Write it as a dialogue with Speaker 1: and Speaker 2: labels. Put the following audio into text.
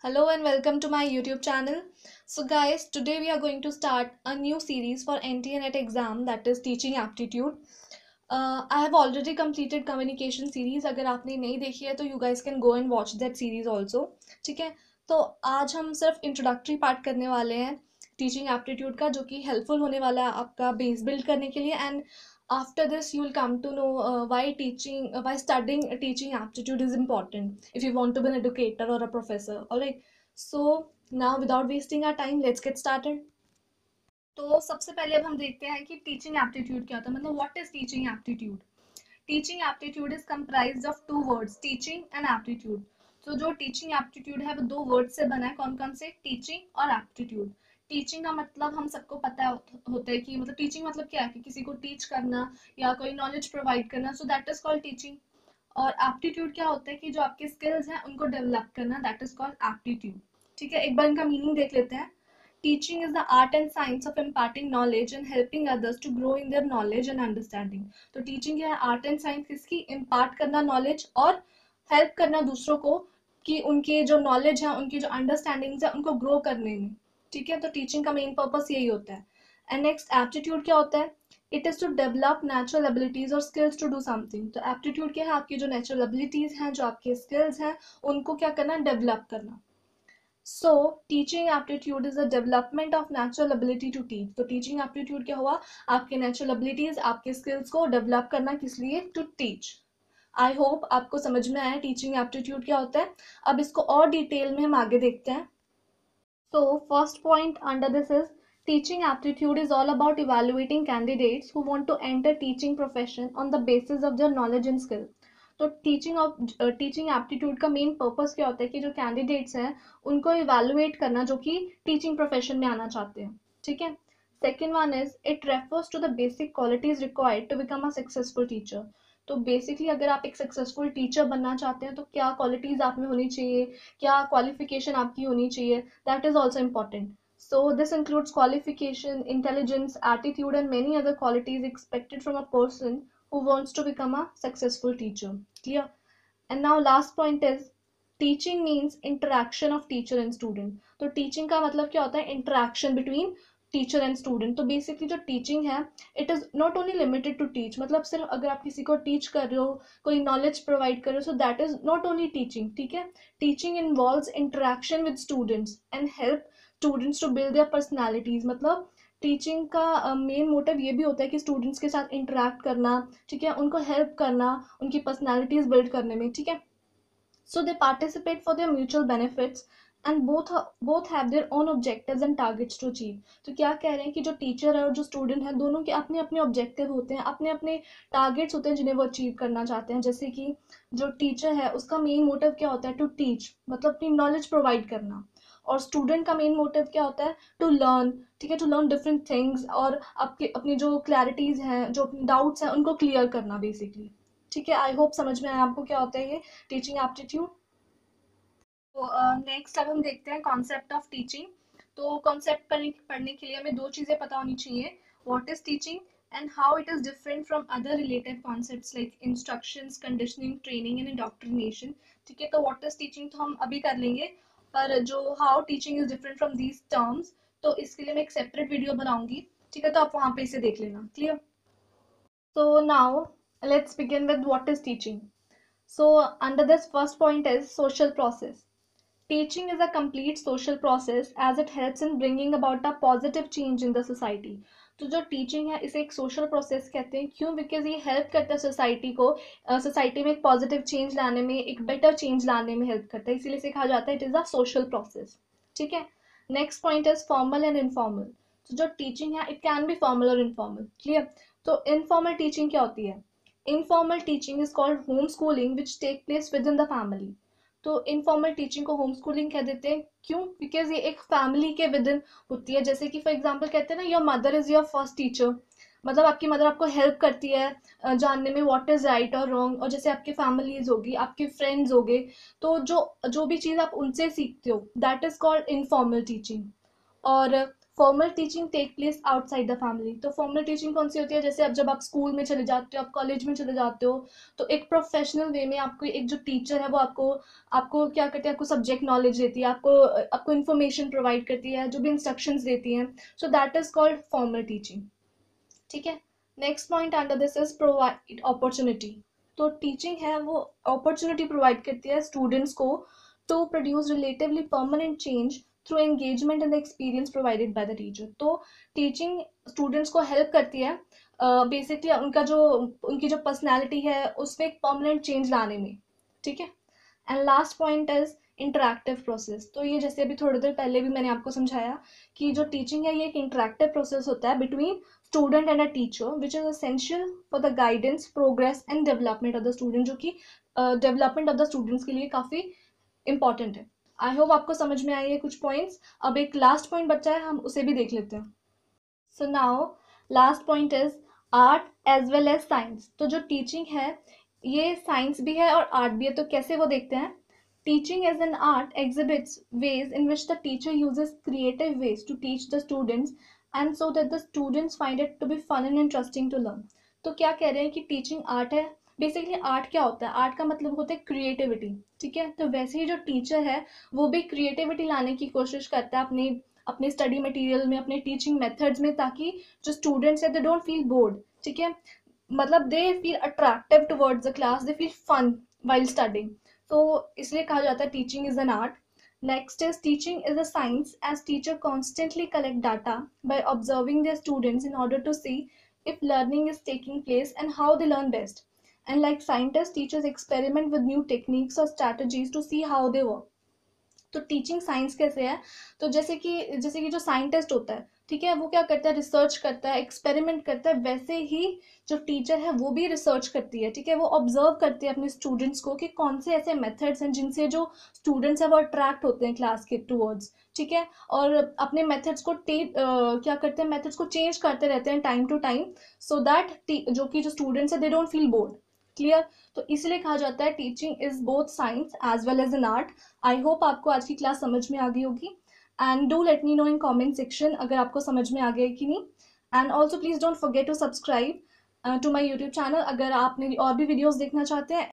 Speaker 1: Hello and welcome to my YouTube channel. So guys, today we are going to start a new series for NTA NET exam, that is teaching aptitude. I have already completed communication series. अगर आपने नहीं देखी है तो you guys can go and watch that series also. ठीक है, तो आज हम सिर्फ इंट्रोडक्टरी पार्ट करने वाले हैं टीचिंग एप्टीट्यूड का, जो कि हेल्पफुल होने वाला है आपका बेस बिल्ड करने के लिए. And after this you will come to know why studying teaching aptitude is important if you want to be an educator or a professor. All right, so now without wasting our time, let's get started. तो सबसे पहले अब हम देखते हैं कि teaching aptitude क्या होता है, मतलब what is teaching aptitude. Teaching aptitude is comprised of two words, teaching and aptitude. तो जो टीचिंग एप्टीट्यूड है वो दो वर्ड से बना है. कौन कौन से? टीचिंग और एप्टीट्यूड. टीचिंग का मतलब हम सबको पता होता है कि मतलब टीचिंग मतलब क्या है, कि किसी को टीच करना या कोई नॉलेज प्रोवाइड करना. सो दैट इज कॉल्ड टीचिंग. और एप्टीट्यूड क्या होता है कि जो आपके स्किल्स हैं उनको डेवलप करना, दैट इज कॉल्ड एप्टीट्यूड. ठीक है, एक बार इनका मीनिंग देख लेते हैं. Teaching is the art and science of imparting knowledge and helping others to grow in their knowledge and understanding. तो teaching क्या है? आर्ट एंड साइंस किसकी? इम्पार्ट करना नॉलेज और हेल्प करना दूसरों को कि उनके जो नॉलेज है, उनकी जो अंडरस्टैंडिंग्स है, उनको ग्रो करने में. ठीक है, तो टीचिंग का मेन पर्पस यही होता है. एंड नेक्स्ट एप्टीट्यूड क्या होता है? It is to develop natural abilities और स्किल्स टू डू समथिंग. तो एप्टीट्यूड क्या है? आपकी जो नेचुरल एबिलिटीज हैं, जो आपके स्किल्स हैं, उनको क्या करना? डेवलप करना. So teaching aptitude is the development of natural ability to teach. तो टीचिंग एप्टीट्यूड क्या हुआ? आपके नेचुरल एबिलिटीज, आपके स्किल्स को डेवलप करना. किस लिए? To teach. आई होप आपको समझ में आया टीचिंग एप्टीट्यूड क्या होता है. अब इसको और डिटेल में हम आगे देखते हैं. So first point under this is teaching aptitude is all about evaluating candidates who want to enter teaching profession on the basis of their knowledge and skill. तो टीचिंग एप्टीट्यूड का मेन पर्पस क्या होता है कि जो candidates हैं उनको evaluate करना जो कि टीचिंग प्रोफेशन में आना चाहते हैं. ठीक है. Second one is it refers to the basic qualities required to become a successful teacher. तो बेसिकली अगर आप एक सक्सेसफुल टीचर बनना चाहते हैं तो क्या क्वालिटीज आप में होनी चाहिए, क्या क्वालिफिकेशन आपकी होनी चाहिए, that is also important. So this includes qualification, intelligence, attitude and many other qualities expected from a person who wants to become a successful teacher. Clear? And now last point is teaching means interaction of teacher and student. तो teaching का मतलब क्या होता है? Interaction between teacher and student. तो basically जो teaching है it is not only limited to teach, मतलब सिर्फ अगर आप किसी को टीच कर रहे हो, कोई नॉलेज प्रोवाइड कर रहे हो, so that is not only teaching. ठीक है. Teaching involves interaction with students and help students to build their personalities. मतलब टीचिंग का मेन मोटिव ये भी होता है कि स्टूडेंट्स के साथ इंटरेक्ट करना. ठीक है, उनको हेल्प करना उनकी पर्सनैलिटीज बिल्ड करने में. ठीक है. So they participate for their mutual benefits and both have their own objectives and targets to achieve. तो क्या कह रहे हैं कि जो टीचर है और जो स्टूडेंट है दोनों के अपने अपने ऑब्जेक्टिव होते हैं, अपने अपने टारगेट्स होते हैं जिन्हें वो अचीव करना चाहते हैं. जैसे कि जो टीचर है उसका मेन मोटिव क्या होता है? टू टीच, मतलब अपनी नॉलेज प्रोवाइड करना. और स्टूडेंट का मेन मोटिव क्या होता है? To learn. ठीक है, टू लर्न डिफरेंट थिंग्स और आपके अपनी जो क्लैरिटीज हैं, जो डाउट्स हैं, उनको क्लियर करना बेसिकली. ठीक है, आई होप समझ में आया आपको क्या होता है ये टीचिंग एप्टीट्यूड. तो नेक्स्ट अब हम देखते हैं कॉन्सेप्ट ऑफ टीचिंग. तो कॉन्सेप्ट पढ़ने के लिए हमें दो चीज़ें पता होनी चाहिए. What is teaching and how it is different from other related concepts like instructions, conditioning, training and indoctrination. ठीक है, तो व्हाट इज टीचिंग तो हम अभी कर लेंगे, पर जो how teaching is different from these terms, तो इसके लिए मैं एक सेपरेट वीडियो बनाऊंगी. ठीक है, तो आप वहाँ पे इसे देख लेना. Clear? So now let's begin with what is teaching. So under this first point is social process. Teaching is a complete social process as it helps in bringing about a positive change in the society. तो जो teaching है इसे एक social process कहते हैं. क्यों? Because ये help करता है सोसाइटी को, सोसाइटी में एक पॉजिटिव चेंज लाने में, एक बेटर चेंज लाने में हेल्प करता है, इसीलिए इसे कहा जाता है it is a social process. ठीक है. Next point is formal and informal. तो जो टीचिंग है इट कैन बी फॉर्मल और इनफॉर्मल. क्लियर? तो इनफॉर्मल टीचिंग क्या होती है? Informal teaching is called home schooling which take place within the family. तो इनफॉर्मल टीचिंग को होम स्कूलिंग कह देते हैं. क्यों? बिकॉज ये एक फैमिली के विद इन होती है. जैसे कि फॉर एग्जांपल कहते हैं ना, your mother is your first teacher. मतलब आपकी मदर आपको हेल्प करती है जानने में व्हाट इज राइट और रॉन्ग. और जैसे आपकी फैमिलीज होगी, आपके फ्रेंड्स होंगे, तो जो जो भी चीज़ आप उनसे सीखते हो that is called informal teaching. और formal teaching take place outside the family. तो फॉर्मल टीचिंग कौन सी होती है, जैसे अब जब आप स्कूल में चले जाते हो, आप कॉलेज में चले जाते हो, तो एक प्रोफेशनल वे में आपको एक जो टीचर है वो आपको आपको क्या करते हैं, आपको सब्जेक्ट नॉलेज देती है, आपको आपको इन्फॉर्मेशन प्रोवाइड करती है, जो भी इंस्ट्रक्शंस देती हैं। So that is called formal teaching. ठीक है। Next point under this is provide opportunity. तो टीचिंग है वो अपॉर्चुनिटी प्रोवाइड करती है स्टूडेंट्स को to produce relatively permanent change through engagement in the experience provided by the teacher. तो teaching students को हेल्प करती है बेसिकली उनकी जो पर्सनैलिटी है उसमें एक परमानेंट चेंज लाने में। ठीक है। And last point is interactive process. तो ये जैसे अभी थोड़ी देर पहले भी मैंने आपको समझाया कि जो टीचिंग है ये एक इंटरैक्टिव प्रोसेस होता है between student and a teacher, which is essential for the guidance, progress and development of the student, जो कि डेवलपमेंट ऑफ द स्टूडेंट्स के लिए काफ़ी इंपॉर्टेंट है। आई होप आपको समझ में आई है कुछ पॉइंट्स। अब एक लास्ट पॉइंट बचा है, हम उसे भी देख लेते हैं। So now last point is art as well as science. तो जो टीचिंग है ये साइंस भी है और आर्ट भी है। तो कैसे वो देखते हैं। Teaching as an art exhibits ways in which the teacher uses creative ways to teach the students and so that the students find it to be fun and interesting to learn। तो क्या कह रहे हैं कि teaching art है। Basically art क्या होता है, आर्ट का मतलब होता है क्रिएटिविटी। ठीक है। तो वैसे ही जो टीचर है वो भी क्रिएटिविटी लाने की कोशिश करता है अपने अपने स्टडी मटेरियल में, अपने टीचिंग मेथड्स में, ताकि जो स्टूडेंट्स है दे डोंट फील बोर्ड। ठीक है। मतलब they feel attractive towards the class, they feel fun while studying. तो इसलिए कहा जाता है teaching is an art. Next is teaching is a science as teacher constantly collect data by observing their students in order to see if learning is taking place and how they learn best. And like scientists, teachers experiment with new techniques or strategies to see how they work. तो teaching science कैसे है, तो जैसे कि जो scientist होता है, ठीक है, वो क्या करता है, रिसर्च करता है, एक्सपेरिमेंट करता है। वैसे ही जो टीचर है वो भी रिसर्च करती है। ठीक है। वो ऑब्जर्व करती है अपने स्टूडेंट्स को कि कौन से ऐसे मेथड्स हैं जिनसे जो स्टूडेंट्स हैं वो अट्रैक्ट होते हैं क्लास के टूवर्ड्स। ठीक है। और अपने मेथड्स को क्या करते हैं, मेथड्स को चेंज करते रहते हैं time to time, so that जो कि जो स्टूडेंट्स है they don't feel bored. Clear. तो इसलिए कहा जाता है teaching is both science as well as an art. I hope आपको आज की क्लास समझ में आ गई होगी। And do let me know in comment section अगर आपको समझ में आ गया कि नहीं। And also please don't forget to subscribe to my YouTube channel अगर आप मेरी और भी वीडियोस देखना चाहते हैं।